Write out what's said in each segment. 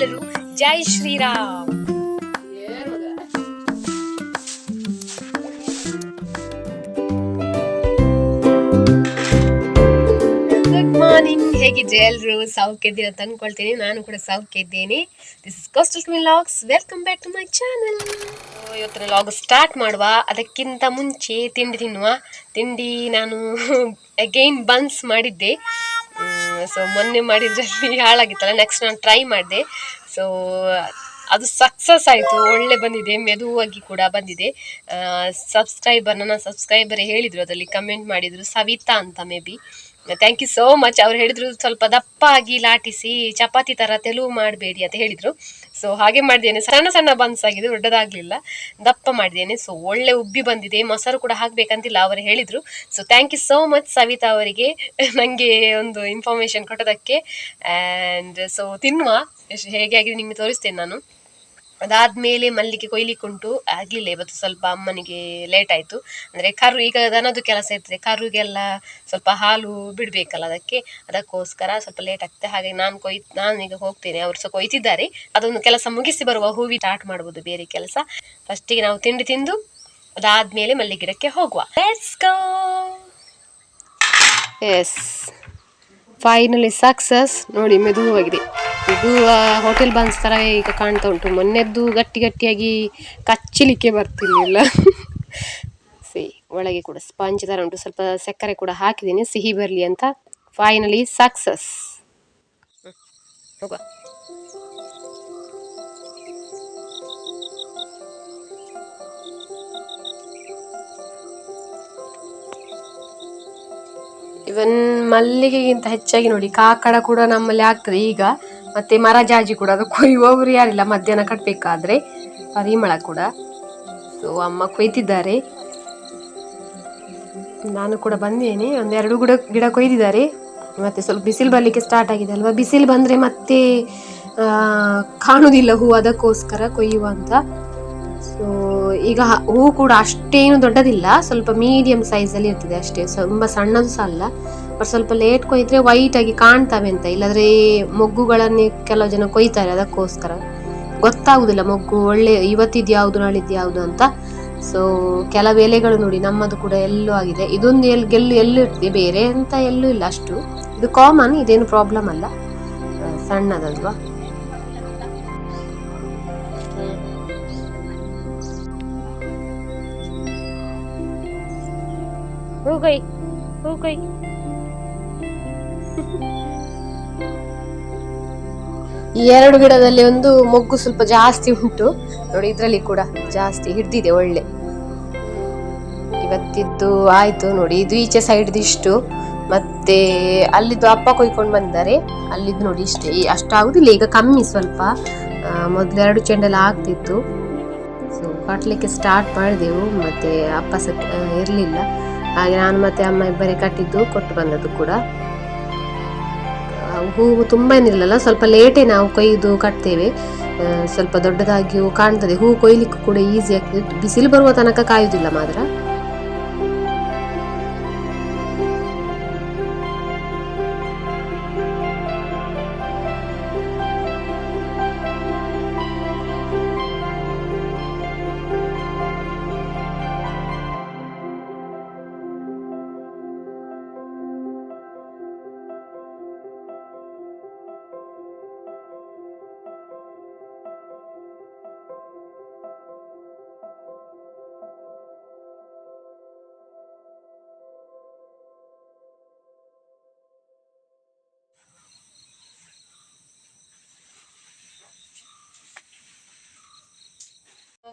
ಎಲ್ಲರೂ ಜೈ Shriram. Good morning, ಹೇಗಿದ್ರೆ ಎಲ್ಲರೂ ಸೌಖ್ಯ ಇದ್ದೀರ ಅಂತ ಅನ್ಕೊಳ್ತೀನಿ. ನಾನು ಕೂಡ ಸೌಖ್ಯ ಇದ್ದೇನೆ. This is coastal vlogs. Welcome back to my channel. ಇವತ್ತಿನ ವ್ಲಾಗ್ ಸ್ಟಾರ್ಟ್ ಮಾಡುವ. ಅದಕ್ಕಿಂತ ಮುಂಚೆ ತಿಂಡಿ ತಿನ್ನುವ. ತಿಂಡಿ ನಾನು ಅಗೈನ್ ಬನ್ಸ್ ಮಾಡಿದ್ದೆ. ಸೊ ಮೊನ್ನೆ ಮಾಡಿದ್ರಲ್ಲಿ ಹಾಳಾಗಿತ್ತಲ್ಲ, ನೆಕ್ಸ್ಟ್ ನಾನು ಟ್ರೈ ಮಾಡಿದೆ. ಸೊ ಅದು ಸಕ್ಸಸ್ ಆಯಿತು, ಒಳ್ಳೆ ಬಂದಿದೆ, ಮೆದುವಾಗಿ ಕೂಡ ಬಂದಿದೆ. ನನ್ನ ಸಬ್ಸ್ಕ್ರೈಬರೇ ಹೇಳಿದರು, ಅದರಲ್ಲಿ ಕಮೆಂಟ್ ಮಾಡಿದರು, ಸವಿತಾ ಅಂತ, maybe. Thank you so much. ಅವ್ರು ಹೇಳಿದ್ರು ಸ್ವಲ್ಪ ದಪ್ಪಾಗಿ ಲಾಟಿಸಿ ಚಪಾತಿ ಥರ ತೆಲುವು ಮಾಡಬೇಡಿ ಅಂತ ಹೇಳಿದರು. ಸೊ ಹಾಗೆ ಮಾಡಿದ್ದೇನೆ. ಸಣ್ಣ ಸಣ್ಣ ಬನ್ಸ್ ಆಗಿದೆ, ದೊಡ್ಡದಾಗಲಿಲ್ಲ, ದಪ್ಪ ಮಾಡಿದ್ದೇನೆ. ಸೊ ಒಳ್ಳೆ ಉಬ್ಬಿ ಬಂದಿದೆ. ಮೊಸರು ಕೂಡ ಹಾಕಬೇಕಂತಿಲ್ಲ, ಅವರು ಹೇಳಿದರು. So thank you so much Savita ಅವರಿಗೆ ನನಗೆ ಒಂದು ಇನ್ಫಾರ್ಮೇಷನ್ ಕೊಟ್ಟೋದಕ್ಕೆ. ಆ್ಯಂಡ್ ಸೊ ತಿನ್ನುವ, ಹೇಗೆ ಆಗಿದೆ ನಿಮಗೆ ತೋರಿಸ್ತೇನೆ ನಾನು. ಅದಾದಮೇಲೆ ಮಲ್ಲಿಗೆ ಕೊಯ್ಲಿಕ್ಕುಂಟು, ಆಗಲಿಲ್ಲ ಇವತ್ತು. ಸ್ವಲ್ಪ ಅಮ್ಮನಿಗೆ ಲೇಟ್ ಆಯಿತು. ಅಂದರೆ ಕರು, ಈಗ ದನದ್ದು ಕೆಲಸ ಇರ್ತದೆ, ಕರುಗೆಲ್ಲ ಸ್ವಲ್ಪ ಹಾಲು ಬಿಡಬೇಕಲ್ಲ, ಅದಕ್ಕೋಸ್ಕರ ಸ್ವಲ್ಪ ಲೇಟ್ ಆಗ್ತದೆ. ಹಾಗೆ ನಾನೀಗ ಹೋಗ್ತೇನೆ. ಅವರು ಸಹ ಕೊಯ್ತಿದ್ದಾರೆ. ಅದೊಂದು ಕೆಲಸ ಮುಗಿಸಿ ಬರುವ, ಹೂವಿ ಸ್ಟಾರ್ಟ್ ಮಾಡ್ಬೋದು ಬೇರೆ ಕೆಲಸ. ಫಸ್ಟಿಗೆ ನಾವು ತಿಂಡಿ ತಿಂದು ಅದಾದಮೇಲೆ ಮಲ್ಲಿಗೆ ಗಿಡಕ್ಕೆ ಹೋಗುವ. Let's go. Yes, finally success. ನೋಡಿ, ಮೆದುವಾಗಿದೆ. ಇದು ಹೋಟೆಲ್ ಬನ್ಸ್ ಥರ ಈಗ ಕಾಣ್ತಾ ಉಂಟು. ಮೊನ್ನೆದ್ದು ಗಟ್ಟಿಯಾಗಿ ಕಚ್ಚಲಿಕ್ಕೆ ಬರ್ತಿರ್ಲಿಲ್ಲ. ಒಳಗೆ ಕೂಡ ಸ್ಪಂಜ್ ಥರ ಉಂಟು. ಸ್ವಲ್ಪ ಸಕ್ಕರೆ ಕೂಡ ಹಾಕಿದ್ದೀನಿ, ಸಿಹಿ ಬರಲಿ ಅಂತ. Finally success. ಹೋಗುವ. ಇವನ್ ಮಲ್ಲಿಗೆಗಿಂತ ಹೆಚ್ಚಾಗಿ ನೋಡಿ ಕಾಕಡ ಕೂಡ ನಮ್ಮಲ್ಲಿ ಆಗ್ತದೆ ಈಗ. ಮತ್ತೆ ಮರ ಜಾಜಿ ಕೂಡ, ಅದು ಕೊಯ್ಯುವವರು ಯಾರಿಲ್ಲ ಮಧ್ಯಾಹ್ನ ಕಟ್ಟಬೇಕಾದ್ರೆ. ಪರಿಮಳ ಕೂಡ. ಸೊ ಅಮ್ಮ ಕೊಯ್ತಿದ್ದಾರೆ, ನಾನು ಕೂಡ ಬಂದೇನೆ. ಒಂದೆರಡು ಗಿಡ ಕೊಯ್ದಿದ್ದಾರೆ. ಮತ್ತೆ ಸ್ವಲ್ಪ ಬಿಸಿಲು ಬರಲಿಕ್ಕೆ ಸ್ಟಾರ್ಟ್ ಆಗಿದೆ ಅಲ್ವಾ. ಬಿಸಿಲು ಬಂದರೆ ಮತ್ತೆ ಕಾಣುವುದಿಲ್ಲ ಹೂ, ಅದಕ್ಕೋಸ್ಕರ ಕೊಯ್ಯುವ ಅಂತ. ಸೊ ಈಗ ಹೂ ಕೂಡ ಅಷ್ಟೇನು ದೊಡ್ಡದಿಲ್ಲ, ಸ್ವಲ್ಪ ಮೀಡಿಯಂ ಸೈಜಲ್ಲಿ ಇರ್ತದೆ ಅಷ್ಟೇ, ತುಂಬ ಸಣ್ಣದು ಸಹ ಅಲ್ಲ. ಬಟ್ ಸ್ವಲ್ಪ ಲೇಟ್ ಕೊಯ್ದ್ರೆ ವೈಟ್ ಆಗಿ ಕಾಣ್ತವೆ ಅಂತ. ಇಲ್ಲಾಂದ್ರೆ ಮೊಗ್ಗುಗಳನ್ನೇ ಕೆಲವು ಜನ ಕೊಯ್ತಾರೆ, ಅದಕ್ಕೋಸ್ಕರ ಗೊತ್ತಾಗುದಿಲ್ಲ ಮೊಗ್ಗು ಒಳ್ಳೆ ಇವತ್ತಿದ್ದು ಯಾವುದು ನಾಳಿದ್ದು ಯಾವುದು ಅಂತ. ಸೊ ಕೆಲವು ಎಲೆಗಳು ನೋಡಿ, ನಮ್ಮದು ಕೂಡ ಎಲ್ಲೂ ಆಗಿದೆ. ಇದೊಂದು ಎಲ್ಲೂ ಇರ್ತದೆ, ಬೇರೆ ಅಂತ ಎಲ್ಲೂ ಇಲ್ಲ ಅಷ್ಟು. ಇದು ಕಾಮನ್, ಇದೇನು ಪ್ರಾಬ್ಲಮ್ ಅಲ್ಲ, ಸಣ್ಣದಲ್ವಾ. ಹೂಗೈ ಈ ಎರಡು ಗಿಡದಲ್ಲಿ ಒಂದು ಮೊಗ್ಗು ಸ್ವಲ್ಪ ಜಾಸ್ತಿ ಉಂಟು ನೋಡಿ, ಇದ್ರಲ್ಲಿ ಕೂಡ ಜಾಸ್ತಿ ಹಿಡ್ದಿದೆ ಒಳ್ಳೆ. ಇವತ್ತಿದ್ದು ಆಯ್ತು ನೋಡಿ. ಇದು ಈಚೆ ಸೈಡ್ ಇಷ್ಟು, ಮತ್ತೆ ಅಲ್ಲಿದ್ದು ಅಪ್ಪ ಕೊಯ್ಕೊಂಡು ಬಂದಿದ್ದಾರೆ. ಅಲ್ಲಿದ್ದು ನೋಡಿ ಇಷ್ಟೇ, ಅಷ್ಟಾಗುದಿಲ್ಲ ಈಗ, ಕಮ್ಮಿ ಸ್ವಲ್ಪ. ಮೊದ್ಲು 2 ಚೆಂಡೆಲ್ಲ ಆಗ್ತಿತ್ತು. ಸೊ ಕಟ್ಲಿಕ್ಕೆ ಸ್ಟಾರ್ಟ್ ಮಾಡಿದೆವು, ಮತ್ತೆ ಅಪ್ಪ ಸಹ ಇರ್ಲಿಲ್ಲ. ಹಾಗೆ ನಾನು ಮತ್ತೆ ಅಮ್ಮ ಇಬ್ಬರೇ ಕಟ್ಟಿದ್ದು, ಕೊಟ್ಟು ಬಂದದ್ದು ಕೂಡ. ಹೂವು ತುಂಬ ಏನಿರಲಿಲ್ಲ, ಸ್ವಲ್ಪ ಲೇಟೇ ನಾವು ಕೊಯ್ದು ಕಟ್ತೇವೆ. ಸ್ವಲ್ಪ ದೊಡ್ಡದಾಗಿಯೂ ಕಾಣ್ತದೆ. ಹೂ ಕೊಯ್ಲಿಕ್ಕೂ ಕೂಡ ಈಸಿ ಆಗ್ತದೆ. ಬಿಸಿಲು ಬರುವ ತನಕ ಕಾಯುವುದಿಲ್ಲ ಮಾತ್ರ.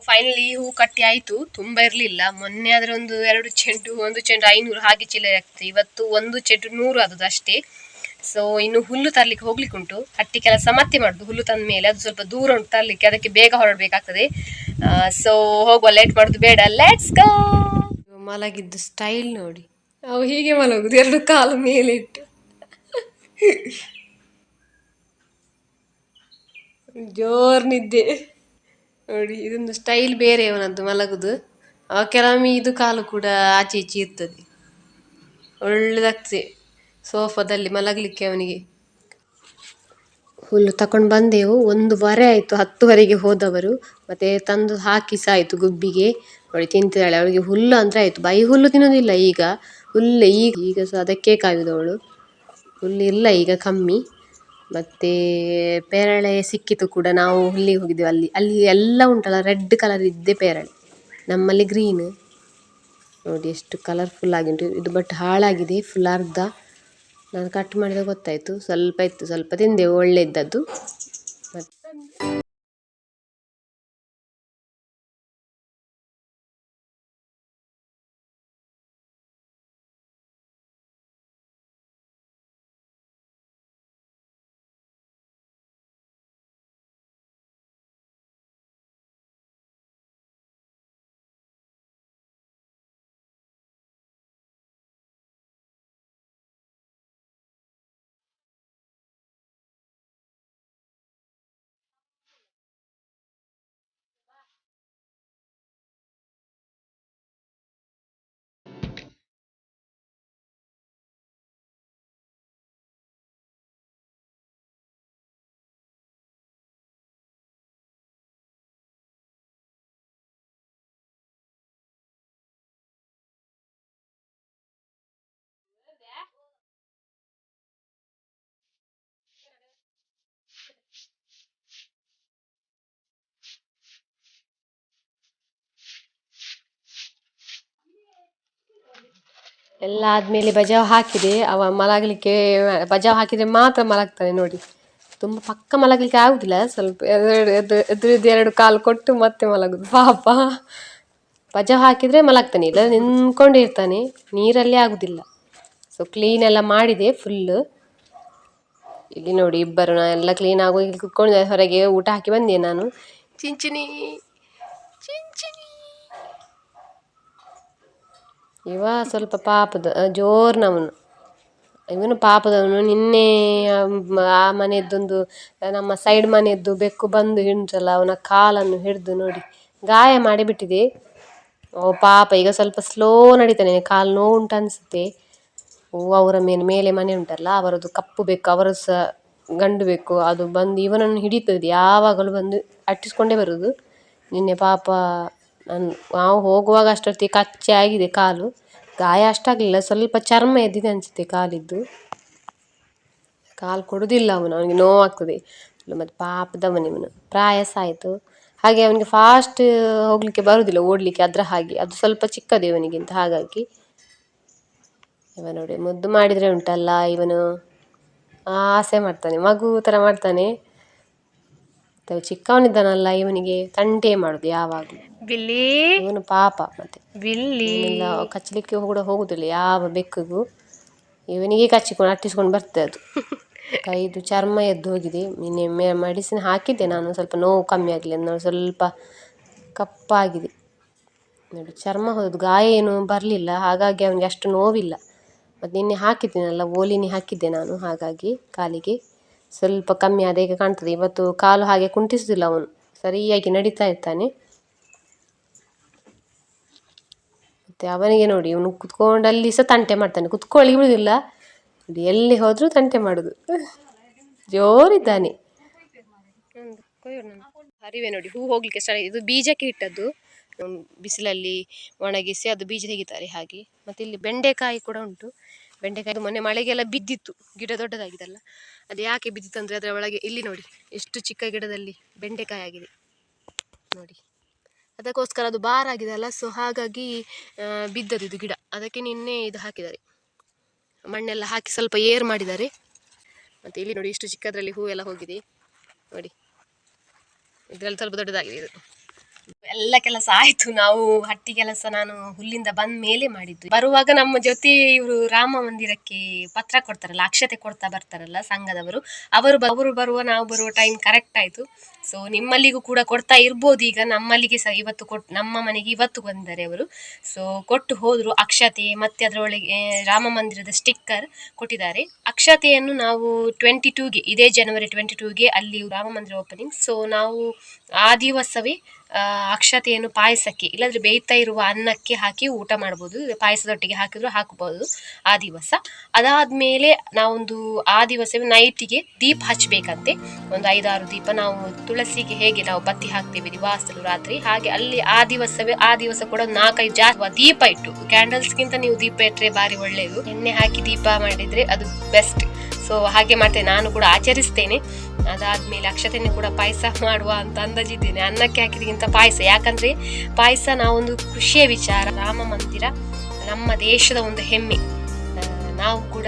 ಫೈನಲಿ ಹೂ ಕಟ್ಟಿ ಆಯ್ತು. ತುಂಬಾ ಇರ್ಲಿಲ್ಲ. ಮೊನ್ನೆ ಆದ್ರೆ ಒಂದು 2 ಚೆಂಡು, ಒಂದು ಚೆಂಡು 500 ಹಾಗೆ ಚಿಲ್ಲರೆ ಆಗ್ತದೆ. ಇವತ್ತು ಒಂದು ಚೆಂಡು 100 ಆದದ್ದು ಅಷ್ಟೇ. ಸೊ ಇನ್ನು ಹುಲ್ಲು ತರ್ಲಿಕ್ಕೆ ಹೋಗ್ಲಿಕ್ಕೆ ಉಂಟು. ಕಟ್ಟಿ ಕೆಲಸ ಮತ್ತೆ ಮಾಡುದು. ಹುಲ್ಲು ತಂದ ಮೇಲೆ ಅದು ಸ್ವಲ್ಪ ದೂರ ಉಂಟು ತರ್ಲಿಕ್ಕೆ, ಅದಕ್ಕೆ ಬೇಗ ಹೊರಡ್ಬೇಕಾಗ್ತದೆ. ಸೊ ಹೋಗುವ, ಲೇಟ್ ಮಾಡುದು ಬೇಡ. Let's go. ಮಲಗಿದ್ದು ಸ್ಟೈಲ್ ನೋಡಿ, ಅವು ಹೀಗೆ ಮಲಗುದು, 2 ಕಾಲು ಮೇಲೆ ಇಟ್ಟು. ಜೋರ್ ನಿದ್ದೆ ನೋಡಿ. ಇದೊಂದು ಸ್ಟೈಲ್ ಬೇರೆ ಅವನದ್ದು ಮಲಗುದು. ಕೆಲವೊಮ್ಮೆ ಇದು ಕಾಲು ಕೂಡ ಆಚೆ ಈಚೆ ಇರ್ತದೆ, ಒಳ್ಳೆದಾಗ್ತದೆ ಸೋಫಾದಲ್ಲಿ ಮಲಗಲಿಕ್ಕೆ ಅವನಿಗೆ. ಹುಲ್ಲು ತಕೊಂಡು ಬಂದೆವು. 1 ವಾರ ಆಯಿತು, 10ವರೆಗೆ ಹೋದವರು. ಮತ್ತೆ ತಂದು ಹಾಕಿ ಸಹ ಆಯಿತು ಗುಬ್ಬಿಗೆ. ನೋಡಿ ತಿಂತಿದ್ದಾಳೆ, ಅವಳಿಗೆ ಹುಲ್ಲು ಅಂದರೆ ಆಯಿತು. ಬೈ ಹುಲ್ಲು ತಿನ್ನೋದಿಲ್ಲ ಈಗ, ಹುಲ್ಲು ಈಗ ಸಹ ಅದಕ್ಕೆ ಕಾಯುದವಳು. ಹುಲ್ಲು ಇಲ್ಲ ಈಗ, ಕಮ್ಮಿ. ಮತ್ತು ಪೇರಳೆ ಸಿಕ್ಕಿತು ಕೂಡ, ನಾವು ಹುಲ್ಲಿಗೆ ಹೋಗಿದ್ದೆವು. ಅಲ್ಲಿ ಅಲ್ಲಿ ಎಲ್ಲ ಉಂಟಲ್ಲ ರೆಡ್ ಕಲರ್ ಇದ್ದೇ ಪೇರಳೆ, ನಮ್ಮಲ್ಲಿ ಗ್ರೀನ್. ನೋಡಿ ಎಷ್ಟು ಕಲರ್ಫುಲ್ ಆಗಿ ಉಂಟು ಇದು. ಬಟ್ ಹಾಳಾಗಿದೆ ಫುಲ್ ಅರ್ಧ. ನಾನು ಕಟ್ ಮಾಡಿದಾಗ ಗೊತ್ತಾಯಿತು, ಸ್ವಲ್ಪ ಇತ್ತು, ಸ್ವಲ್ಪ ತಿಂದೆವು, ಒಳ್ಳೆ ಇದ್ದದ್ದು. ಮತ್ತು ಎಲ್ಲ ಆದಮೇಲೆ ಬಜಾವ್ ಹಾಕಿದೆ. ಅವ ಮಲಗಲಿಕ್ಕೆ ಬಜಾವ್ ಹಾಕಿದರೆ ಮಾತ್ರ ಮಲಗ್ತಾನೆ ನೋಡಿ. ತುಂಬ ಪಕ್ಕ ಮಲಗಲಿಕ್ಕೆ ಆಗುದಿಲ್ಲ, ಸ್ವಲ್ಪ ಎದುರಿದ್ದು 2 ಕಾಲು ಕೊಟ್ಟು ಮತ್ತೆ ಮಲಗುದು ಪಾಪ. ಬಜಾವ್ ಹಾಕಿದರೆ ಮಲಗ್ತಾನೆ, ಇಲ್ಲ ನಿಂತ್ಕೊಂಡಿರ್ತಾನೆ, ನೀರಲ್ಲಿ ಆಗುದಿಲ್ಲ. ಸೊ ಕ್ಲೀನ್ ಎಲ್ಲ ಮಾಡಿದೆ ಫುಲ್ಲು. ಇಲ್ಲಿ ನೋಡಿ ಇಬ್ಬರು, ಎಲ್ಲ ಕ್ಲೀನ್ ಆಗೋಗಿ ಇಲ್ಲಿ ಕುತ್ಕೊಂಡಿದ್ದಾರೆ. ಹೊರಗೆ ಊಟ ಹಾಕಿ ಬಂದೆ ನಾನು. ಚಿಂಚಿನಿ ಚಿಂಚಿನಿ ಇವ ಸ್ವಲ್ಪ ಪಾಪದ ಜೋರ್ನವನು, ಇವನು ಪಾಪದವನು. ನಿನ್ನೆ ಆ ಮನೆಯದ್ದೊಂದು, ನಮ್ಮ ಸೈಡ್ ಮನೆಯದ್ದು ಬೆಕ್ಕು ಬಂದು ಹಿಂಡ್ಸಲ್ಲ, ಅವನ ಕಾಲನ್ನು ಹಿಡಿದು ನೋಡಿ ಗಾಯ ಮಾಡಿಬಿಟ್ಟಿದೆ. ಓ ಪಾಪ, ಈಗ ಸ್ವಲ್ಪ ಸ್ಲೋ ನಡೀತಾನೆ, ಕಾಲು ನೋವು ಉಂಟು ಅನಿಸುತ್ತೆ. ಅವರ ಮೇಲೆ ಮನೆ ಉಂಟಲ್ಲ, ಅವರದ್ದು ಕಪ್ಪು ಬೇಕು, ಅವರು ಸಹ ಗಂಡು ಬೇಕು. ಅದು ಬಂದು ಇವನನ್ನು ಹಿಡಿತದೆ, ಯಾವಾಗಲೂ ಬಂದು ಅಟ್ಟಿಸ್ಕೊಂಡೇ ಬರೋದು. ನಿನ್ನೆ ಪಾಪ ನಾವು ಹೋಗುವಾಗ ಅಷ್ಟೊತ್ತಿಗೆ ಕಚ್ಚೆ ಆಗಿದೆ ಕಾಲು. ಗಾಯ ಅಷ್ಟಾಗಲಿಲ್ಲ, ಸ್ವಲ್ಪ ಚರ್ಮ ಎದ್ದಿದೆ ಅನಿಸುತ್ತೆ ಕಾಲಿದ್ದು. ಕಾಲು ಕೊಡೋದಿಲ್ಲ ಅವನು, ಅವನಿಗೆ ನೋವಾಗ್ತದೆ. ಮತ್ತು ಪಾಪದವನಿವನು, ಪ್ರಾಯಸ ಆಯಿತು. ಹಾಗೆ ಅವನಿಗೆ ಫಾಸ್ಟ್ ಹೋಗಲಿಕ್ಕೆ ಬರುವುದಿಲ್ಲ, ಓಡಲಿಕ್ಕೆ ಅದರ ಹಾಗೆ. ಅದು ಸ್ವಲ್ಪ ಚಿಕ್ಕದು ಇವನಿಗಿಂತ, ಹಾಗಾಗಿ. ಇವ ನೋಡಿ ಮುದ್ದು ಮಾಡಿದರೆ ಉಂಟಲ್ಲ, ಇವನು ಆಸೆ ಮಾಡ್ತಾನೆ, ಮಗು ಥರ ಮಾಡ್ತಾನೆ. ಚಿಕ್ಕವನಿದ್ದಾನಲ್ಲ, ಇವನಿಗೆ ತಂಟೆ ಮಾಡುದು ಯಾವಾಗಲೂ. ಬಿಲ್ಲಿ ಇವನು ಪಾಪ. ಮತ್ತೆ ಬಿಲ್ಲಿ ಕಚ್ಚಲಿಕ್ಕೆ ಕೂಡ ಹೋಗುದಿಲ್ಲ ಯಾವ ಬೆಕ್ಕಿಗೂ. ಇವನಿಗೆ ಕಚ್ಚಿಕೊಂಡು ಅಟ್ಟಿಸ್ಕೊಂಡು ಬರ್ತದೆ ಅದು. ಕೈದು ಚರ್ಮ ಎದ್ದು ಹೋಗಿದೆ. ನಿನ್ನೆ ಮೆಡಿಸಿನ್ ಹಾಕಿದ್ದೆ ನಾನು, ಸ್ವಲ್ಪ ನೋವು ಕಮ್ಮಿ ಆಗಲಿ ನೋಡಿ. ಸ್ವಲ್ಪ ಕಪ್ಪಾಗಿದೆ ನೋಡಿ, ಚರ್ಮ ಹೋದದ್ದು, ಗಾಯ ಏನು ಬರಲಿಲ್ಲ, ಹಾಗಾಗಿ ಅವನಿಗೆ ಅಷ್ಟು ನೋವಿಲ್ಲ. ಮತ್ತು ನಿನ್ನೆ ಹಾಕಿದ್ದೀನಲ್ಲ, ಓಲಿನಿ ಹಾಕಿದ್ದೆ ನಾನು, ಹಾಗಾಗಿ ಕಾಲಿಗೆ ಸ್ವಲ್ಪ ಕಮ್ಮಿ ಆದ ಈಗ ಕಾಣ್ತದೆ. ಇವತ್ತು ಕಾಲು ಹಾಗೆ ಕುಂಟಿಸುವುದಿಲ್ಲ ಅವನು, ಸರಿಯಾಗಿ ನಡೀತಾ ಇರ್ತಾನೆ. ಮತ್ತು ಅವನಿಗೆ ನೋಡಿ, ಇವನು ಕುತ್ಕೊಂಡಲ್ಲಿ ಸಹ ತಂಟೆ ಮಾಡ್ತಾನೆ, ಕುತ್ಕೊಳ್ಳಿ ಬಿಡುವುದಿಲ್ಲ. ಎಲ್ಲಿ ಹೋದರೂ ತಂಟೆ ಮಾಡೋದು, ಜೋರಿದ್ದಾನೆ. ಹರಿವೆ ನೋಡಿ, ಹೂ ಹೋಗ್ಲಿಕ್ಕೆ ಸ್ಟಾರ್ಟ್. ಇದು ಬೀಜಕ್ಕೆ ಇಟ್ಟದ್ದು, ಬಿಸಿಲಲ್ಲಿ ಒಣಗಿಸಿ ಅದು ಬೀಜ ತೆಗಿತಾರೆ ಹಾಗೆ. ಮತ್ತು ಇಲ್ಲಿ ಬೆಂಡೆಕಾಯಿ ಕೂಡ ಉಂಟು. ಬೆಂಡೆಕಾಯಿ ಮೊನ್ನೆ ಮಳೆಗೆಲ್ಲ ಬಿದ್ದಿತ್ತು, ಗಿಡ ದೊಡ್ಡದಾಗಿದೆಲ್ಲ. ಅದು ಯಾಕೆ ಬಿದ್ದಿತ್ತು ಅಂದರೆ, ಅದರ ಒಳಗೆ ಇಲ್ಲಿ ನೋಡಿ ಎಷ್ಟು ಚಿಕ್ಕ ಗಿಡದಲ್ಲಿ ಬೆಂಡೆಕಾಯಿ ಆಗಿದೆ ನೋಡಿ. ಅದಕ್ಕೋಸ್ಕರ ಅದು ಬಾರಾಗಿದೆ ಅಲ್ಲ, ಸೊ ಹಾಗಾಗಿ ಬಿದ್ದದ್ದು ಇದು ಗಿಡ. ಅದಕ್ಕೆ ನಿನ್ನೆ ಇದು ಹಾಕಿದ್ದಾರೆ, ಮಣ್ಣೆಲ್ಲ ಹಾಕಿ ಸ್ವಲ್ಪ ಏರ್ ಮಾಡಿದ್ದಾರೆ. ಮತ್ತು ಇಲ್ಲಿ ನೋಡಿ ಇಷ್ಟು ಚಿಕ್ಕದ್ರಲ್ಲಿ ಹೂ ಎಲ್ಲ ಹೋಗಿದೆ ನೋಡಿ. ಇದರಲ್ಲಿ ಸ್ವಲ್ಪ ದೊಡ್ಡದಾಗಿದೆ ಇದು. ಎಲ್ಲ ಕೆಲಸ ಆಯ್ತು. ನಾವು ಹಟ್ಟಿ ಕೆಲಸ ನಾನು ಹುಲ್ಲಿಂದ ಬಂದ ಮೇಲೆ ಮಾಡಿದ್ದು. ಬರುವಾಗ ನಮ್ಮ ಜೊತೆ ಇವರು ರಾಮ ಮಂದಿರಕ್ಕೆ ಪತ್ರ ಕೊಡ್ತಾರಲ್ಲ, ಅಕ್ಷತೆ ಕೊಡ್ತಾ ಬರ್ತಾರಲ್ಲ ಸಂಘದವರು, ಅವರು ಬರುವ ನಾವು ಬರುವ ಟೈಮ್ ಕರೆಕ್ಟ್ ಆಯ್ತು. ಸೊ ನಿಮ್ಮಲ್ಲಿಗೂ ಕೂಡ ಕೊಡ್ತಾ ಇರ್ಬೋದು. ಈಗ ನಮ್ಮಲ್ಲಿಗೆ ಸಹ ಇವತ್ತು ನಮ್ಮ ಮನೆಗೆ ಇವತ್ತು ಬಂದಿದ್ದಾರೆ ಅವರು. ಸೊ ಕೊಟ್ಟು ಹೋದ್ರು ಅಕ್ಷತೆ, ಮತ್ತೆ ಅದರೊಳಗೆ ರಾಮ ಮಂದಿರದ ಸ್ಟಿಕ್ಕರ್ ಕೊಟ್ಟಿದ್ದಾರೆ. ಅಕ್ಷತೆಯನ್ನು ನಾವು 22ಗೆ, ಇದೇ ಜನವರಿ 22ಗೆ ಅಲ್ಲಿ ರಾಮ ಮಂದಿರ ಓಪನಿಂಗ್. ಸೊ ನಾವು ಆ ದಿವಸವೇ ಅಕ್ಷತೆಯನ್ನು ಪಾಯಸಕ್ಕೆ ಇಲ್ಲಾಂದರೆ ಬೇಯ್ತಾ ಇರುವ ಅನ್ನಕ್ಕೆ ಹಾಕಿ ಊಟ ಮಾಡ್ಬೋದು. ಪಾಯಸದೊಟ್ಟಿಗೆ ಹಾಕಿದ್ರು ಹಾಕ್ಬೋದು ಆ ದಿವಸ. ಅದಾದಮೇಲೆ ನಾವೊಂದು ಆ ದಿವಸವೇ ನೈಟಿಗೆ ದೀಪ ಹಚ್ಚಬೇಕಂತೆ. ಒಂದು 5-6 ದೀಪ ನಾವು ತುಳಸಿಗೆ ಹೇಗೆ ನಾವು ಬತ್ತಿ ಹಾಕ್ತೇವೆ ದಿವಾಸಲು ರಾತ್ರಿ, ಹಾಗೆ ಅಲ್ಲಿ ಆ ದಿವಸ ಕೂಡ 4-5 ಜಾಸ್ತಿ ದೀಪ ಇಟ್ಟು, ಕ್ಯಾಂಡಲ್ಸ್ಗಿಂತ ನೀವು ದೀಪ ಇಟ್ಟರೆ ಬಾರಿ ಒಳ್ಳೆಯದು. ಎಣ್ಣೆ ಹಾಕಿ ದೀಪ ಮಾಡಿದರೆ ಅದು ಬೆಸ್ಟ್. ಸೊ ಹಾಗೆ ಮಾಡ್ತೇನೆ, ನಾನು ಕೂಡ ಆಚರಿಸ್ತೇನೆ. ಅದಾದ್ಮೇಲೆ ಅಕ್ಷತೆಯನ್ನು ಕೂಡ ಪಾಯಸ ಮಾಡುವ ಅಂತ ಅಂದಾಜಿದ್ದೇನೆ. ಅನ್ನಕ್ಕೆ ಹಾಕಿದಕ್ಕಿಂತ ಪಾಯಸ, ಯಾಕಂದ್ರೆ ಪಾಯಸ ನಾವೊಂದು ಖುಷಿಯ ವಿಚಾರ. ರಾಮ ಮಂದಿರ ನಮ್ಮ ದೇಶದ ಒಂದು ಹೆಮ್ಮೆ, ನಾವು ಕೂಡ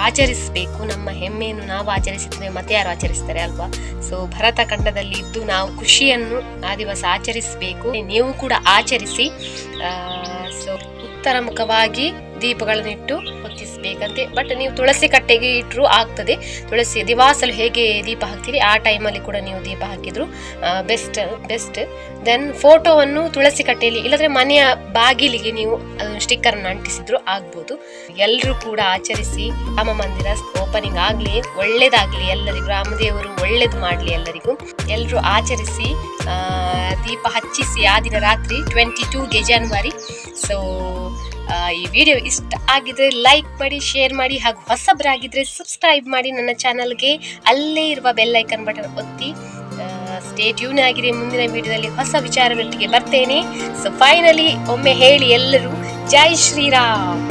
ಆಚರಿಸಬೇಕು. ನಮ್ಮ ಹೆಮ್ಮೆಯನ್ನು ನಾವು ಆಚರಿಸಿದ್ರೆ ಮತ್ತೆ ಯಾರು ಆಚರಿಸ್ತಾರೆ ಅಲ್ವಾ? ಸೊ ಭರತ ಖಂಡದಲ್ಲಿ ಇದ್ದು ನಾವು ಖುಷಿಯನ್ನು ಆ ದಿವಸ ಆಚರಿಸಬೇಕು. ನೀವು ಕೂಡ ಆಚರಿಸಿ. ಸೊ ಉತ್ತರ ಮುಖವಾಗಿ ದೀಪಗಳನ್ನಿಟ್ಟು ಹೊತ್ತಿಸಬೇಕಂತೆ. ಬಟ್ ನೀವು ತುಳಸಿ ಕಟ್ಟೆಗೆ ಇಟ್ಟರು ಆಗ್ತದೆ. ತುಳಸಿ ದಿವಾಸಲು ಹೇಗೆ ದೀಪ ಹಾಕ್ತೀರಿ ಆ ಟೈಮಲ್ಲಿ ಕೂಡ ನೀವು ದೀಪ ಹಾಕಿದ್ರು ಬೆಸ್ಟ್. ದೆನ್ ಫೋಟೋವನ್ನು ತುಳಸಿ ಕಟ್ಟೆಯಲ್ಲಿ ಇಲ್ಲದ್ರೆ ಮನೆಯ ಬಾಗಿಲಿಗೆ ನೀವು ಸ್ಟಿಕ್ಕರ್ ಅನ್ನು ಅಂಟಿಸಿದ್ರು ಆಗ್ಬೋದು. ಎಲ್ಲರೂ ಕೂಡ ಆಚರಿಸಿ. ರಾಮ ಮಂದಿರ ಓಪನಿಂಗ್ ಆಗ್ಲಿ, ಒಳ್ಳೇದಾಗ್ಲಿ ಎಲ್ಲರಿಗೂ, ರಾಮದೇವರು ಒಳ್ಳೇದು ಮಾಡ್ಲಿ ಎಲ್ಲರಿಗೂ. ಎಲ್ಲರೂ ಆಚರಿಸಿ, ದೀಪ ಹಚ್ಚಿಸಿ ಆ ದಿನ ರಾತ್ರಿ 22 ಜನವರಿ. ಸೊ ಈ ವಿಡಿಯೋ ಇಷ್ಟ ಆಗಿದ್ರೆ ಲೈಕ್ ಮಾಡಿ, ಶೇರ್ ಮಾಡಿ, ಹಾಗೂ ಹೊಸಬರಾಗಿದ್ರೆ ಸಬ್ಸ್ಕ್ರೈಬ್ ಮಾಡಿ ನನ್ನ ಚಾನಲ್ಗೆ. ಅಲ್ಲೇ ಇರುವ ಬೆಲ್ ಐಕನ್ ಬಟನ್ ಒತ್ತಿ ಸ್ಟೇ ಟ್ಯೂನ್ ಆಗಿರಿ. ಮುಂದಿನ ವಿಡಿಯೋದಲ್ಲಿ ಹೊಸ ವಿಚಾರಗಳೊಟ್ಟಿಗೆ ಬರ್ತೇನೆ. ಸೊ ಫೈನಲಿ ಒಮ್ಮೆ ಹೇಳಿ ಎಲ್ಲರೂ, ಜೈ ಶ್ರೀರಾಮ್.